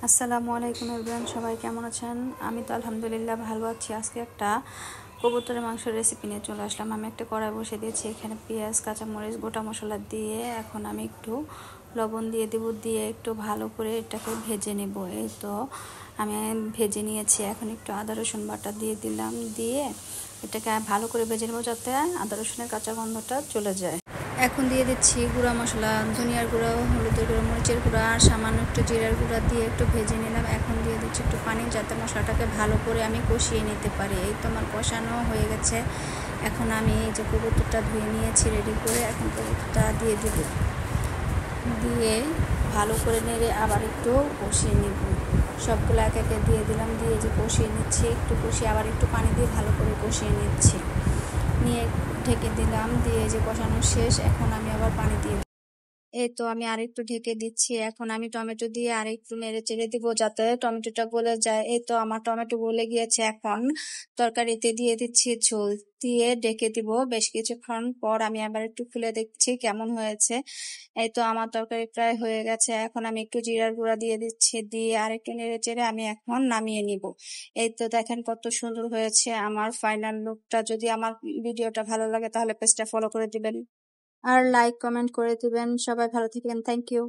আসসালামু আলাইকুম এভরিওয়ান, সবাই কেমন আছেন? আমি তো আলহামদুলিল্লাহ ভালো আছি। আজকে একটা কবুতরের মাংসের রেসিপি নিয়ে চলে আসলাম। আমি একটা কড়াই বসিয়ে দিয়েছি, এখানে পেঁয়াজ, কাঁচামরিচ, গোটা মশলা দিয়ে এখন আমি একটু লবণ দিয়ে দেবো, দিয়ে একটু ভালো করে এটাকে ভেজে নেব। এই তো আমি ভেজে নিয়েছি। এখন একটু আদা রসুন বাটা দিয়ে দিলাম, দিয়ে এটাকে ভালো করে ভেজে নেবো যাতে আদা রসুনের কাঁচা গন্ধটা চলে যায়। এখন দিয়ে দিচ্ছি গুঁড়া মশলা, ধনিয়ার গুঁড়া, হলুদের গুঁড়া, মরিচের গুঁড়া আর সামান্য একটু জিরার গুঁড়া দিয়ে একটু ভেজে নিলাম। এখন দিয়ে দিচ্ছি একটু পানি যাতে মশলাটাকে ভালো করে আমি কষিয়ে নিতে পারি। এই তো আমার কষানো হয়ে গেছে। এখন আমি এই যে কবুতরটা ধুয়ে নিয়েছি রেডি করে, এখন কবুতরটা দিয়ে দেব, দিয়ে ভালো করে নেড়ে আবার একটু কষিয়ে নেব। সবগুলো এক একে দিয়ে দিলাম, দিয়ে যে কষিয়ে নিচ্ছি, একটু কষিয়ে আবার একটু পানি দিয়ে ভালো করে কষিয়ে নিচ্ছি, নিয়ে ঢেকে দিলাম। দিয়ে যে কষানো শেষ, এখন আমি আবার পানি দিয়ে এই তো আমি আরেকটু ঢেকে দিচ্ছি। এখন আমি টমেটো দিয়ে আরেকটু নেড়ে চেড়ে দিব যাতে টমেটোটা গলে যায়। এই তো আমার টমেটো গলে গিয়েছে। এখন তরকারিতে দিয়ে দিচ্ছি ঝোল, দিয়ে ডেকে দিব। বেশ কিছুক্ষণ পর আমি আবার একটু খুলে দেখছি কেমন হয়েছে। এই তো আমার তরকারি প্রায় হয়ে গেছে। এখন আমি একটু জিরার গুঁড়া দিয়ে দিচ্ছি, দিয়ে আরেকটু নেড়ে চেড়ে আমি এখন নামিয়ে নিব। এই তো দেখেন কত সুন্দর হয়েছে আমার ফাইনাল লুকটা। যদি আমার ভিডিওটা ভালো লাগে তাহলে পেজটা ফলো করে দিবেন আর লাইক কমেন্ট করে দিবেন। সবাই ভালো থাকবেন। Thank you.